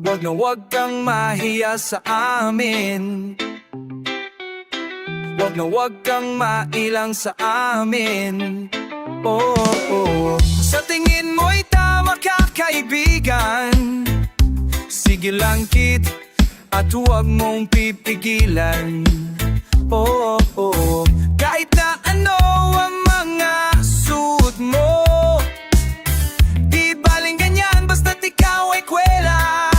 Wag kang mahiya sa amin. Wag kang mailang sa amin. Oh, oh. Sa tingin mo'y tama ka, kaibigan. Sige lang kid, at huwag mong pipigilan. Oh, oh. Kahit na ano ang mga suot mo, di baling ganyan basta't ikaw ay kwela.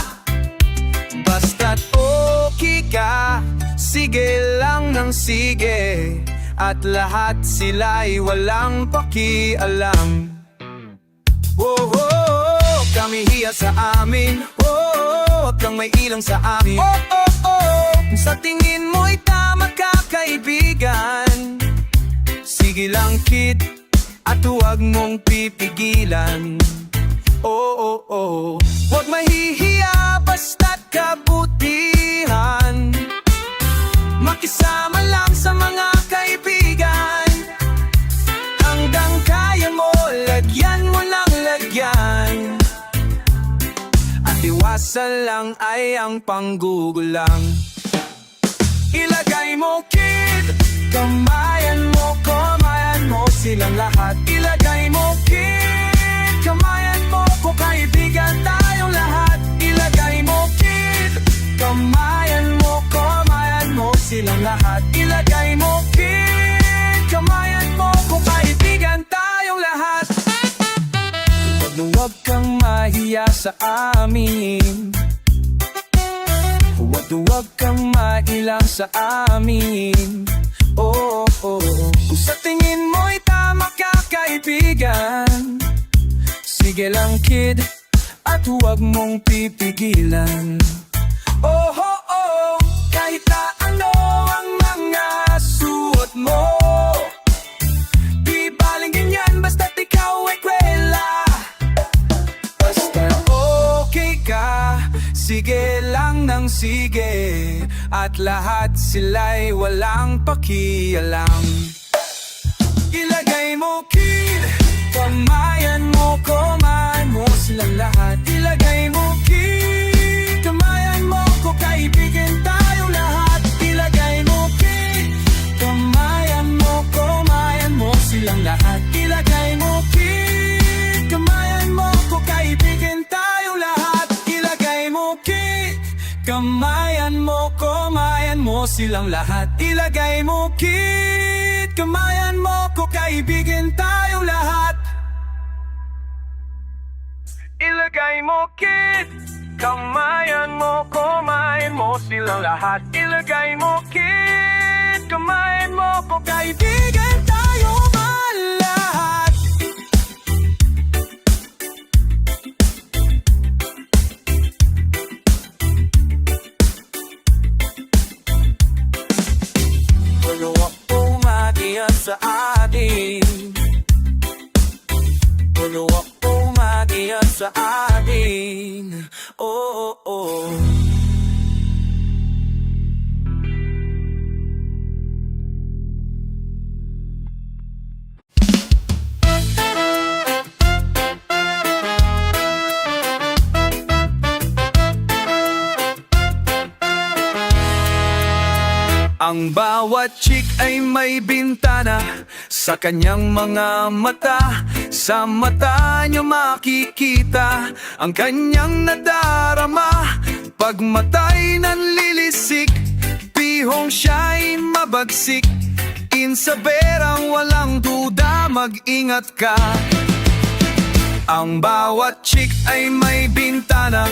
Basta't okay ka, sige lang ng sige, at lahat sila'y walang pakialam. Oh, oh, oh, kami hiya sa amin. Oh, oh, huwag kang may ilang sa amin. Oh, oh, oh, sa tingin mo'y tama ka, kaibigan. Sige lang kid, at huwag mong pipigilan. Oh, oh, oh, huwag mahihiya basta't kabutihan. Makisama lang sa mga kaibigan. Hanggang kaya mo, lagyan mo ng lagyan. At iwasan lang ay ang panggugulang. Ilagay mo kid, kamayan mo silang lahat. Ilagay mo kid, kamayan mo ko, kaibigan tayong lahat. Ilagay mo kid, kamayan mo silang lahat. Ilagay mo kid, kamayan mo ko, kaibigan tayong lahat. Wag kang mahiya sa amin. Wag kang mailang sa amin. Oh, oh, oh. Kung sa tingin mo'y tama ka, kaibigan, sige lang kid, at huwag mong pipigilan. Oh, oh, oh, kahit na ano ang mga suot mo, di baling ganyan basta't ikaw ay kwela. Basta okay ka, sige lang ng sige, at lahat sila'y walang pakialam. Ilagay mo kid, kamayan mo silang lahat. Ilagay mo kid, kamayan mo ko, kaibigan tayong lahat. Ilagay mo kid, kamayan mo silang lahat. Ilagay mo kid, kamayan mo ko, kaibigan tayong lahat. Ilagay mo kid, kamayan mo silang lahat. Ilagay mo kid, kamayan mo ko, kaibigan tayong lahat. Ilagay mo kid, kamayan mo silang lahat. Ilagay mo kid, kamayan mo ko, kaibigan tayong lahat. Wag pumagiyan sa atin. Wag pumagiyan sa atin. Oh, oh, oh. Ang bawat chick ay may bintana sa kanyang mga mata. Sa mata niya makikita ang kanyang nadarama. Pag mata'y nanlilisik, bihong siya'y mabagsik. Insaberang walang duda, mag-ingat ka. Ang bawat chick ay may bintana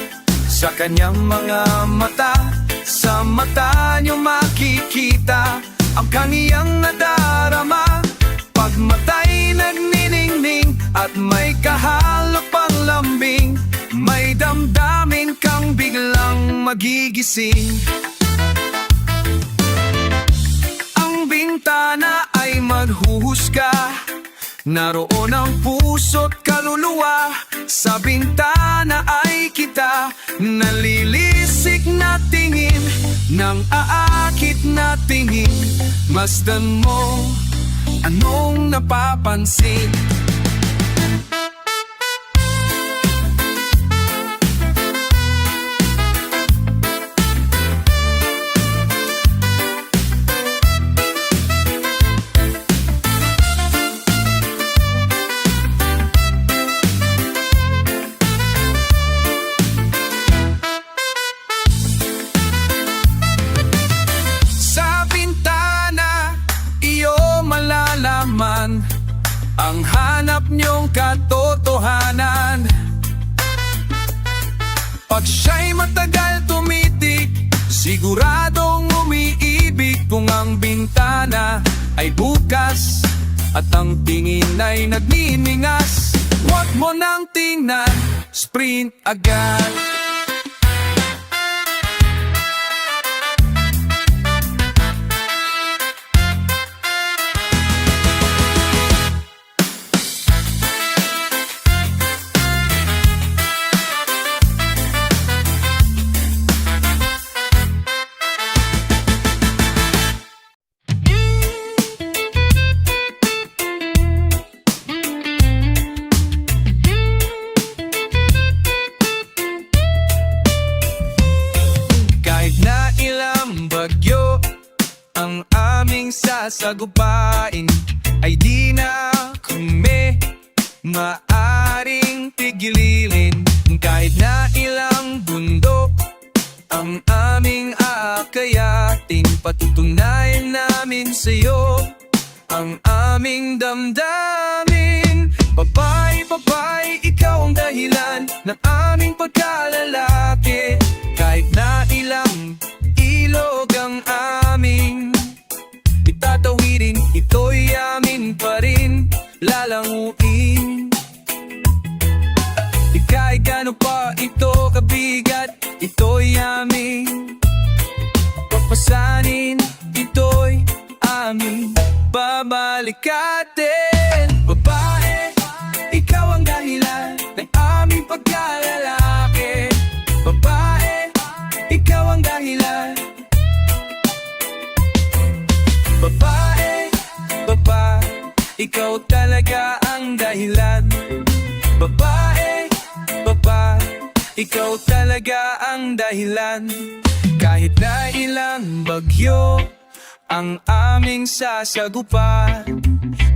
sa kanyang mga mata. Sa mata niyo makikita ang kaniyang nadarama. Pag mata'y nagniningning at may kahalop ang lambing, may damdamin kang biglang magigising. Ang bintana ay maghuhusga, naroon ang puso't kaluluwa. Sa bintana ay kita, nalilisik na tingin, nang aakit na tingin. Masdan mo, anong napapansin? niyong katotohanan. Pag siya'y matagal tumitik, siguradong umiibig. Kung ang bintana ay bukas at ang tingin ay nagniningas, huwag mo nang tingnan, sprint agad. Ang aming sasagupain ay di na kami maaring pigilin. Kahit na ilang bundok ang aming aakayatin, patutunayan namin sa'yo ang aming damdamin. Babae, babae, ikaw ang dahilan ng aming pagkalalaki. Kahit na ilang ilog ang aming itatawirin, ito'y amin pa rin lalanguin. Ika'y gano pa ito kabigat, ito'y aming papasanin, ito'y aming babalikatin. Babae, ikaw ang dahilan ng aming pagkalalaki. Babae, ikaw ang dahilan. Babae, babae, ikaw talaga ang dahilan. Babae, babae, ikaw talaga ang dahilan. Kahit na ilang bagyo ang aming sasagupan,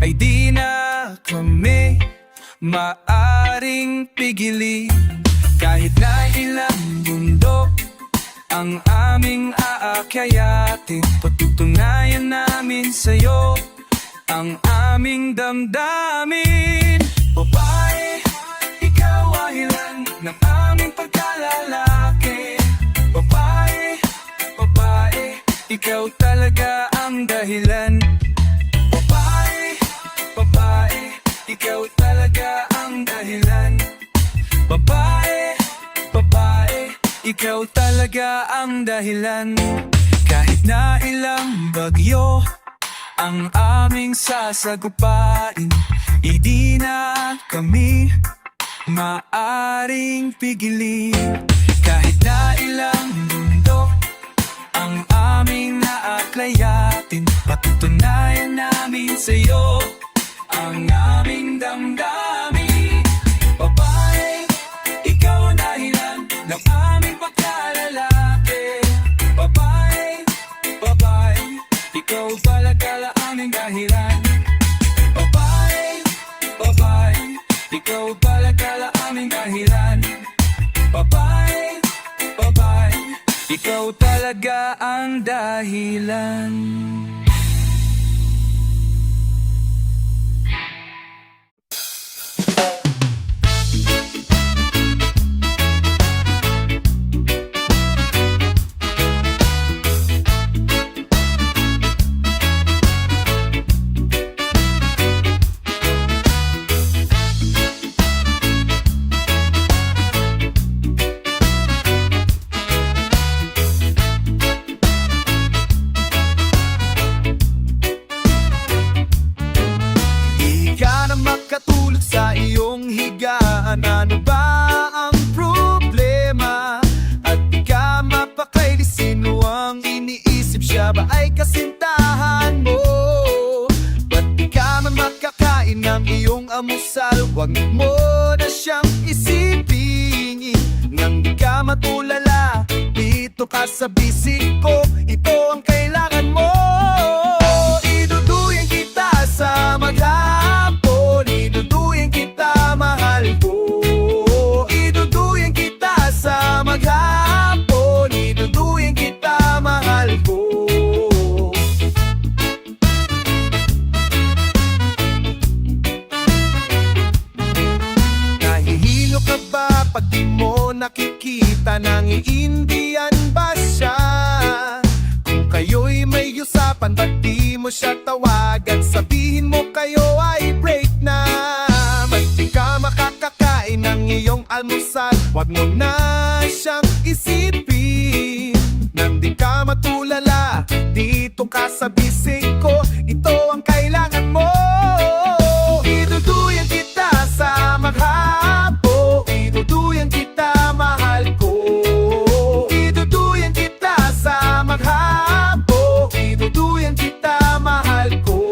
ay di na kami maaring pigilin. Kahit na ilang bundok ang aming aakayatin, patutunayan namin sa'yo ang aming damdamin. Babae, ikaw dahilan ng aming pagkalalaki. Babae, babae, ikaw talaga ang dahilan. Babae, babae, ikaw talaga ang dahilan. Babae, babae, ikaw talaga ang dahilan. Kahit na ilang bagyo ang aming sasagupain, hindi na kami maaring pigilin. Kahit na ilang bundok ang aming naaklayatin, patutunayan namin sa'yo ang aming damdamin. Babae, ikaw ang dahilan ng aming pagkalalaki. Babae, babae, ikaw talaga ang aming dahilan. Babae, babae, ikaw talaga ang aming dahilan. Babae, babae, ikaw talaga ang dahilan. Makatulog sa iyong higaan, ano ba ang problema? At di ka mapakailisin mo ang iniisip, siya ba ay kasintahan mo? Ba't di ka man makakain ng iyong amusal? Huwag mo na siyang isipin. Nang di ka matulala, dito ka sa bisig ko, ito ang kailangan mo. Iduduyin kita sa maghapon, iduduyin kita mahal ko. Iduduyin kita sa maghapon, iduduyin kita mahal ko. nakikita ng Indian ba siya? Kung kayo'y may usapan, ba't di mo siya tawagan? Sabihin mo kayo ay break na. Ba't di ka makakakain ng iyong almusal? Huwag mo na siyang isipin. Nang di ka matulala, dito ka sa bisig ko. Ito ang kailangan mo. Iduduyan kita sa maghapon. Iduduyan kita, mahal ko. Iduduyan kita sa maghapon. Iduduyan kita, mahal ko.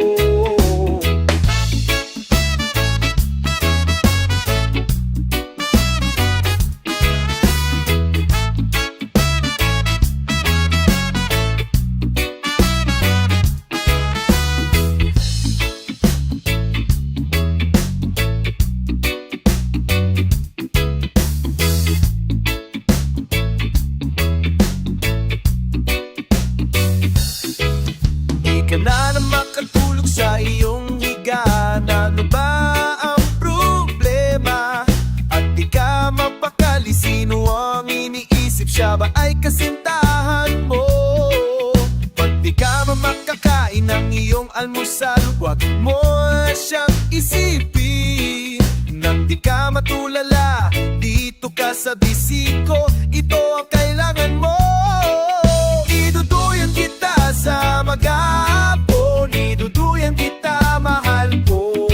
Ka na makatulog sa iyong higa. Ano ba ang problema? At di ka mapakali, sino ang iniisip? Siya ba ay kasintahan mo? Pag di ka makakain ng iyong almusal, huwag mo siyang isipin. Nang di ka matulala, dito ka sa bisiko. Ito ang kailangan mo. Iduduyan kita sa maghapon. Iduduyan kita, mahal ko.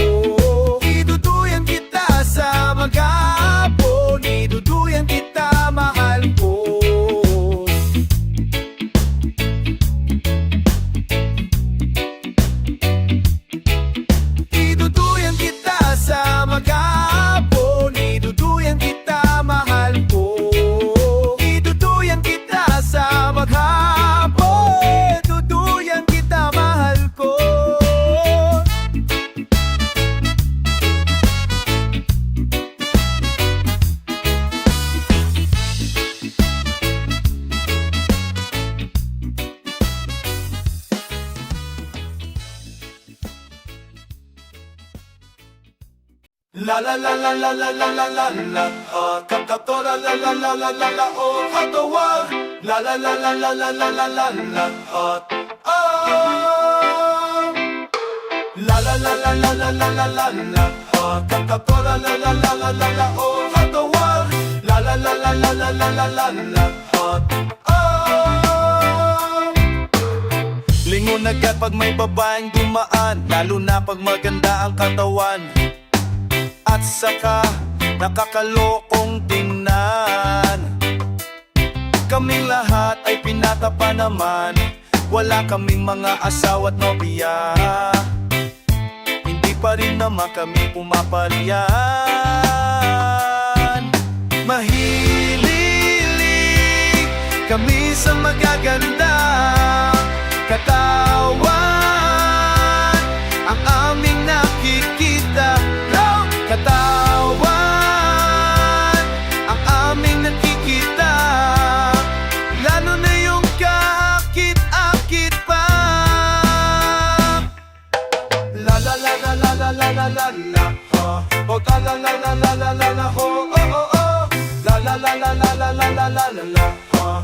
Iduduyan kita sa maghapon. Iduduyan kita, mahal ko. Iduduyan kita sa maghapon. Iduduyan kita, mahal ko. Iduduyan kita sa maghapon. Iduduyan kita, mahal ko. La la la la la la la la la la kakatora la la la la la la oh hatawa la la la la la la la la la la hot oh la la la la la la la la la la kakatora la la la la la la oh hatawa la la la la la la la la la la hot oh. Lingon agad pag may babaeng dumaan, lalo na pag maganda ang katawan. At saka nakakalokong tingnan. Kaming lahat ay pinatapa naman. Wala kaming mga asawa't nobya. Hindi pa rin naman kami pumapalyan. Mahilig kami sa magaganda katawan. Ang aming nakikita katawan, ang aming nakikita. Lalo na yung kaakit-akit pa. La la la la la la la la la la oh la la la la la la la la oh oh oh oh la la la la la la la la la la la oh.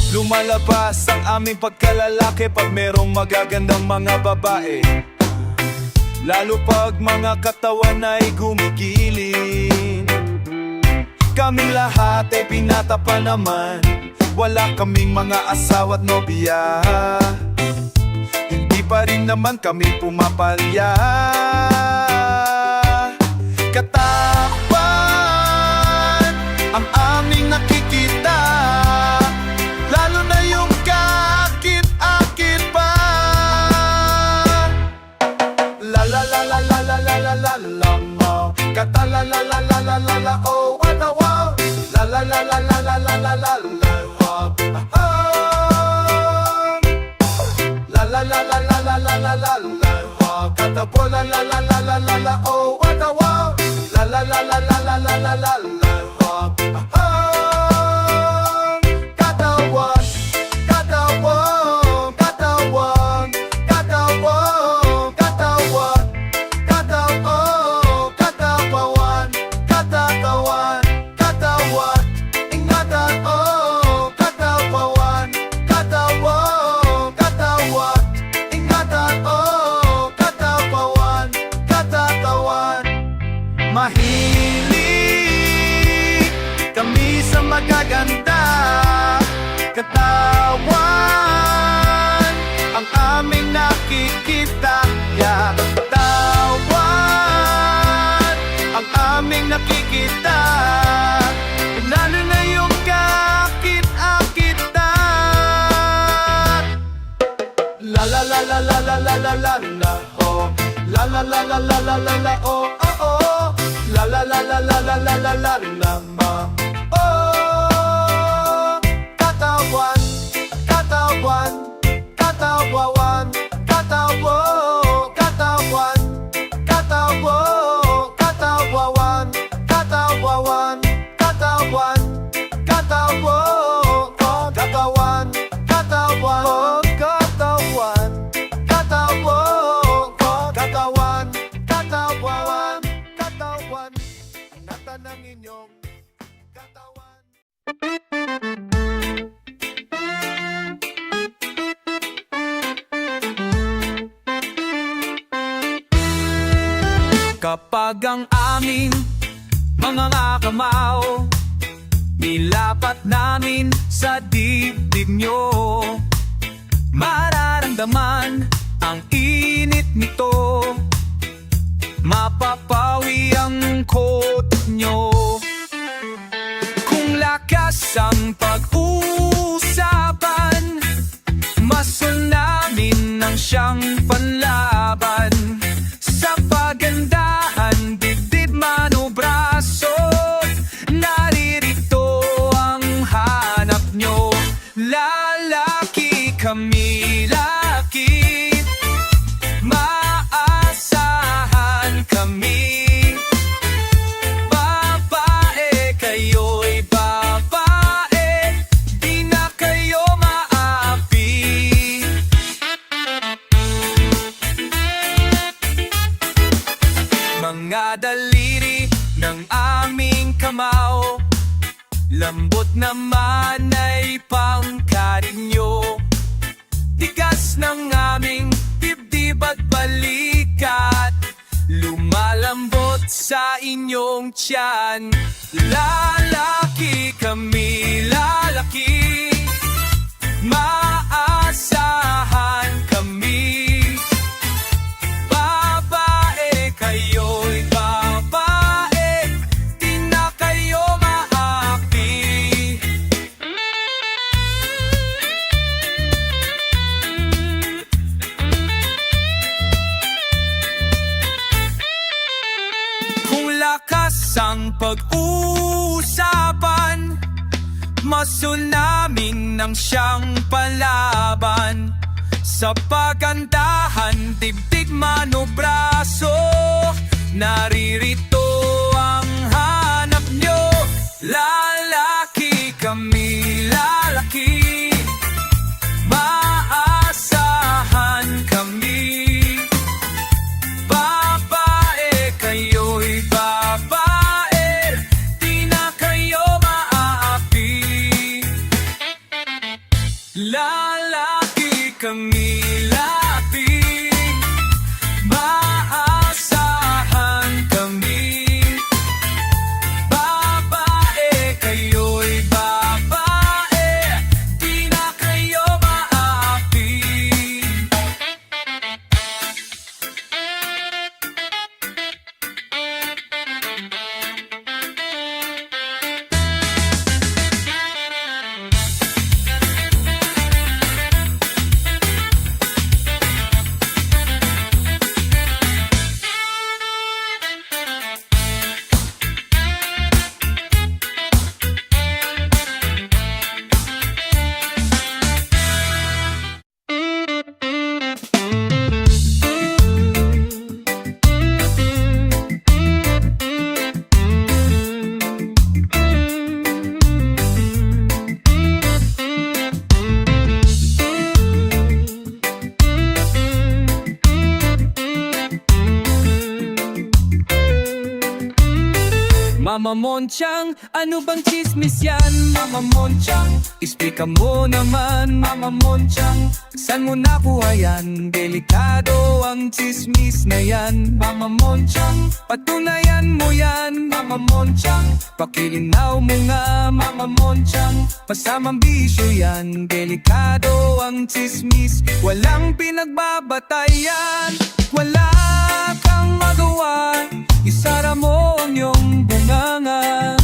Lumalabas ang aming pagkalalaki pag merong magagandang mga babae. Lalo pag mga katawan ay gumigilin. Kaming lahat ay pinatapa naman. Wala kaming mga asawa't nobya. Hindi pa rin naman kami pumapalya. Katawan ang aming nakikita. Lalo na yung kaakit-akit pa. La la la la la la la la la la oh kata la la la la la la la oh what a wow la la la la la la la la la la oh la la la la la la la la la la oh kata po la la la la la la la oh what a wow la la la la la la la la la la oh katawan katawan katawan katawan katawan katawan katawan kami sa magaganda katawan ang aming nakikita. Yeah, katawan ang aming nakikita. Lalo na yung kakit-akitan. La la la la la la la la la la oh. La la la la la la la la oh oh oh. La la la la la la la la la la ma oh. Katawan, katawan, katawan, katawo, katawan, katawo, katawan, katawan, katawan, katawo, katawan, katawan, katawan, katawo, katawan, katawan, katawan, nata ng inyong katawan. Kapag ang aming mga kamao nilapat namin sa dibdib nyo, mararamdaman ang init nito, mapapawi ang kot nyo. Kung lakas ang pag-uusapan, masul namin ang siyang panlaban. Sa pagandahan, dibdib man o braso, naririto ang hanap nyo. Lalaki kami, laki, maasahan kami. Babae, kayo'y babae, di na kayo maapi. Mga daliri ng aming kamao, lambot naman ay pangkarinyo. Tigas ng aming dibdib at balikat, lumalambot sa inyong tiyan. Lalaki kami, lalaki, maasahan kami. Babae, kayo'y babae, di na kayo maapi. Kung lakas ang pag-uusapan, masul namin ang siyang palaban. Sa pagandahan, dibdib man o braso, naririto ang hanap nyo. Lalaki kami, lalaki, maasahan kami. Babae, kayo'y babae, di na kayo maapi. Lalaki kami, lapi, maasahan kami. Mama Monchang, ano bang chismis yan? Mama Monchang, explica mo naman. Mama Monchang, saan mo nakuha yan? Delikado ang chismis na yan. Mama Monchang, patunayan mo yan. Mama Monchang, pakilinaw mo nga. Mama Monchang, masamang bisyo yan. Delikado ang chismis, walang pinagbabatayan. Wala kang magawa, isara mo ang iyong bungangan.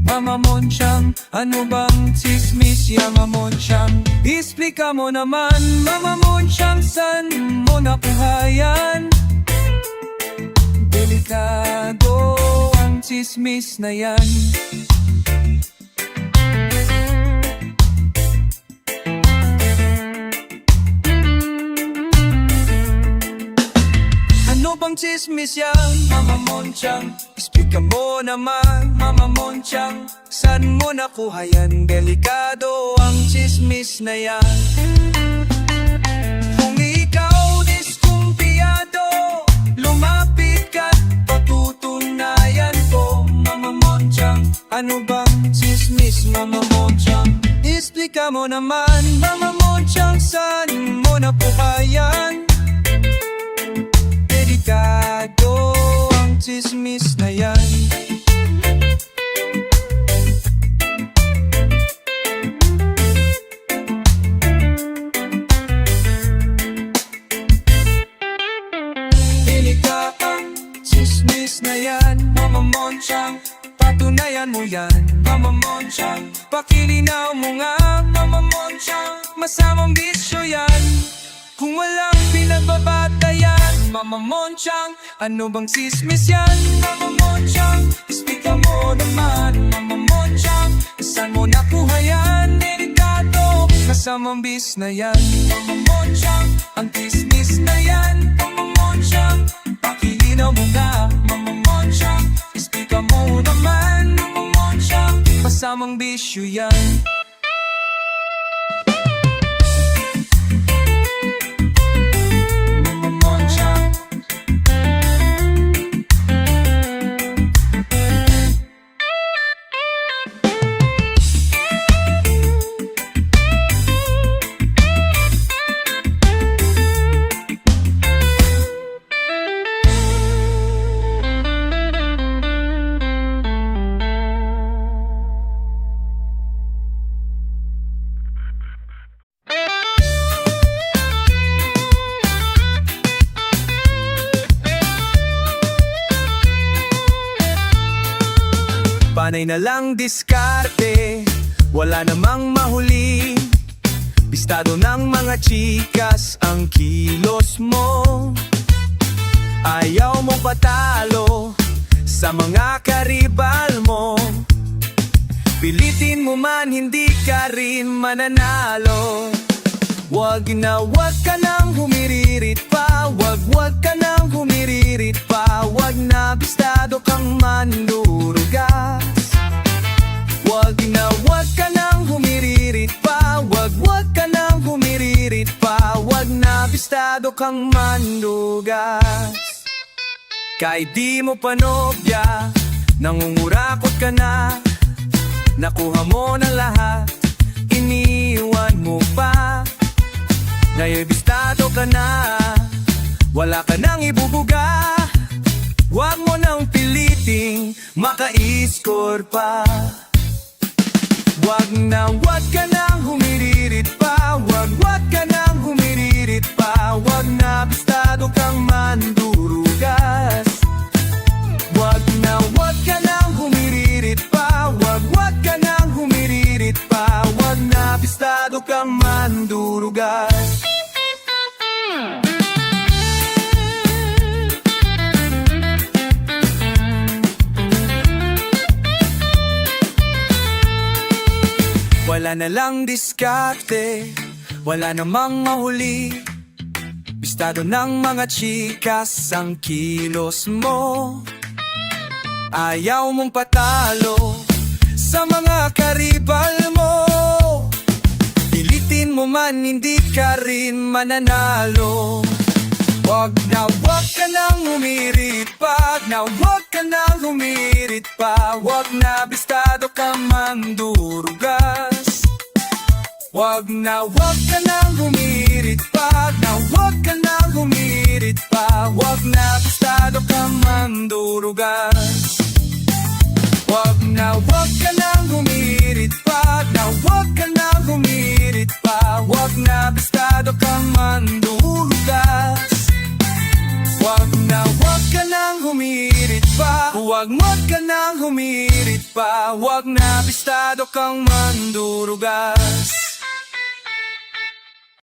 Mama Monchang, ano bang chismis yan? Mama Monchang, explica mo naman. Mama Monchang, saan mo nakuha yan? Delikado ang chismis na yan. Ano bang chismis yan? Mama Monchang, explica mo naman. Mama Monchang, saan mo nakuha yan? Delikado ang chismis na yan. Kung ikaw diskumpiyado, lumapit ka't patutunayan ko. Mama Monchang, ano bang chismis? Mama Monchang, explica mo naman. Mama Monchang, saan mo nakuha yan? Delikado ang chismis na yan. Delikado ang chismis na yan. Mama Monchang, patunayan mo yan. Mama Monchang, pakilinaw mo nga. Mama Monchang, masamang bisyo yan. Kung walang pinagbabatayan, Mama Monchang, ano bang chismis yan? Mama Monchang, explica mo naman. Mama Monchang, saan mo nakuha yan? Delikado, masamang bis na yan. Mama Monchang, ang chismis na yan. Mama Monchang, pakilinaw mo nga. Mama Monchang, explica mo naman. Mama Monchang, masamang bisyo yan. Panay na lang diskarte, wala namang mahuli. Bistado ng mga chikas ang kilos mo. Ayaw mo patalo sa mga karibal mo. Pilitin mo man, hindi ka rin mananalo. Wag ka nang humiririt pa. Wag ka nang humiririt pa. Wag na bistado kang mandurugas. Wag ka nang humiririt pa. Wag ka nang humiririt pa. Wag na bistado kang mandugas. Kahit di mo panobya, nangungurakot ka na. Nakuha mo na lahat, iniwan mo pa. Ngayon bistado ka na, wala ka nang ibubuga. Wag mo nang piliting maka-score pa. Wag ka nang humiririt pa. Wag ka nang humiririt pa. Wag na bistado kang mandurugas. Wag ka nang humiririt pa. Wag ka nang humiririt pa. Wag na bistado kang mandurugas. Wala na lang diskarte, wala namang mahuli. Bistado ng mga chikas ang kilos mo. Ayaw mong patalo sa mga karibal mo. Pilitin mo man, hindi ka rin mananalo. Wag ka nang humirit pa, wag ka nang humirit pa. Wag na bistado ka mandurugas. Wag ka nang humirit pa, wag ka nang humirit pa. Wag na bistado ka mandurugas. Wag ka nang humirit pa, wag ka nang humirit pa. Wag na bistado ka mandurugas. Wag ka nang humirit pa, wag ka nang humirit pa. Wag na bistado kang mandurugas.